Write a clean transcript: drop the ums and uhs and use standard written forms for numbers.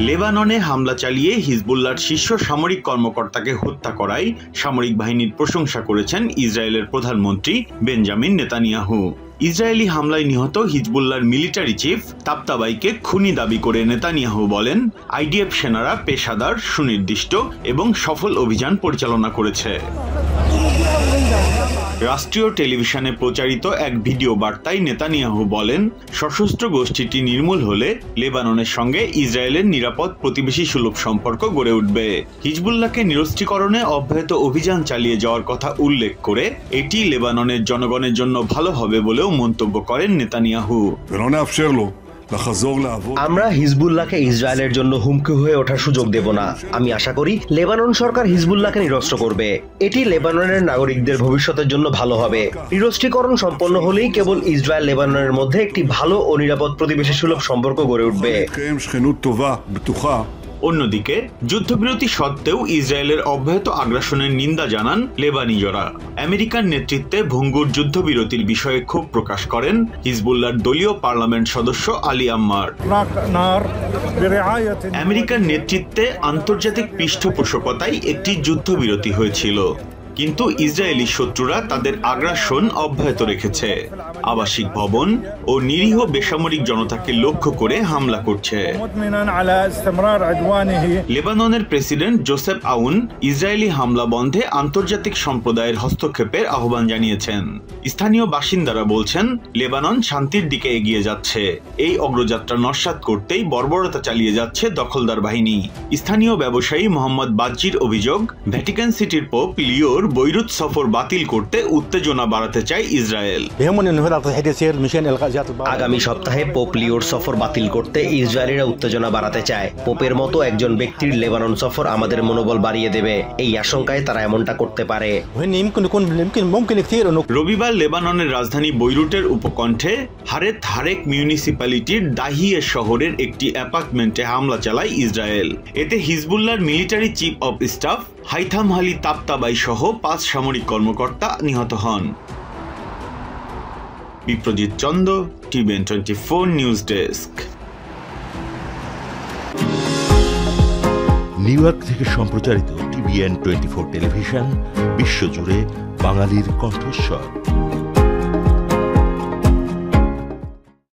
লেবাননে হামলা চালিয়ে হিজবুল্লাহর শীর্ষ সামরিক কর্মকর্তাকে হত্যা করায় সামরিক বাহিনীর প্রশংসা করেছেন ইসরায়েলের প্রধানমন্ত্রী বেঞ্জামিন নেতানিয়াহু। ইসরায়েলি হামলায় নিহত হিজবুল্লাহর মিলিটারি চিফ তাবতাবাইকে খুনি দাবি করে নেতানিয়াহু বলেন, আইডিএফ সেনারা পেশাদার, সুনির্দিষ্ট এবং সফল অভিযান পরিচালনা করেছে। রাষ্ট্রীয় টেলিভিশনে প্রচারিত এক ভিডিও বার্তায় নেতানিয়াহু বলেন, সশস্ত্র গোষ্ঠীটি নির্মূল হলে লেবাননের সঙ্গে ইসরায়েলের নিরাপদ প্রতিবেশী সুলভ সম্পর্ক গড়ে উঠবে। হিজবুল্লাহকে নিরস্ত্রীকরণে অব্যাহত অভিযান চালিয়ে যাওয়ার কথা উল্লেখ করে এটি লেবাননের জনগণের জন্য ভালো হবে বলেও মন্তব্য করেন নেতানিয়াহু। আমরা হিজবুল্লাহকে ইসরায়েলের জন্য হুমকি হয়ে ওঠার সুযোগ দেব না। আমি আশা করি লেবানন সরকার হিজবুল্লাহকে নিরস্ত্র করবে। এটি লেবাননের নাগরিকদের ভবিষ্যতের জন্য ভালো হবে। নিরস্ত্রীকরণ সম্পন্ন হলেই কেবল ইসরায়েল লেবাননের মধ্যে একটি ভালো ও নিরাপদ প্রতিবেশী সুলভ সম্পর্ক গড়ে উঠবে। অন্যদিকে যুদ্ধবিরতি সত্ত্বেও ইসরায়েলের অব্যাহত আগ্রাসনের নিন্দা জানান লেবানিজরা। আমেরিকার নেতৃত্বে ভঙ্গুর যুদ্ধবিরতির বিষয়ে ক্ষোভ প্রকাশ করেন হিজবুল্লাহর দলীয় পার্লামেন্ট সদস্য আলী আম্মার। আমেরিকার নেতৃত্বে আন্তর্জাতিক পৃষ্ঠপোষকতায় একটি যুদ্ধবিরতি হয়েছিল, কিন্তু ইসরায়েলি শত্রুরা তাদের আগ্রাসন অব্যাহত রেখেছে। আবাসিক ভবন ও নিরীহ বেসামরিক জনতাকে লক্ষ্য করে হামলা করছে। লেবাননের প্রেসিডেন্ট জোসেফ আউন ইসরায়েলি হামলা বন্ধে আন্তর্জাতিক সম্প্রদায়ের হস্তক্ষেপের আহ্বান জানিয়েছেন। স্থানীয় বাসিন্দারা বলছেন, লেবানন শান্তির দিকে এগিয়ে যাচ্ছে। এই অগ্রযাত্রা নস্যাৎ করতেই বর্বরতা চালিয়ে যাচ্ছে দখলদার বাহিনী। স্থানীয় ব্যবসায়ী মোহাম্মদ বাজ্জির অভিযোগ, ভ্যাটিকান সিটির পোপ লিওর বৈরুত সফর বাতিল করতে উত্তেজনা বাড়াতে চায় ইসরায়েল। আগামী সপ্তাহে পোপ লিওর সফর বাতিল করতে ইসরায়েলিরা উত্তেজনা বাড়াতে চায়। পোপের মতো একজন ব্যক্তির লেবানন সফর আমাদের মনোবল বাড়িয়ে দেবে, এই আশঙ্কায় তারা এমনটা করতে পারে। রবিবার লেবাননের রাজধানী বৈরুটের উপকণ্ঠে হারেক মিউনিসিপ্যালিটির দাহিয়ে শহরের একটি অ্যাপার্টমেন্টে হামলা চালায় ইসরায়েল। এতে হিজবুল্লাহর military chief of staff Haytham Ali Tabatabai সহ 5 সামরিক কর্মকর্তা নিহত হন। Biprojit Chanda, TVN 24 news desk. New York থেকে সম্প্রচারিত টিভিএন 24 টেলিভিশন বিশ্বজুড়ে বাঙালির কণ্ঠস্বর।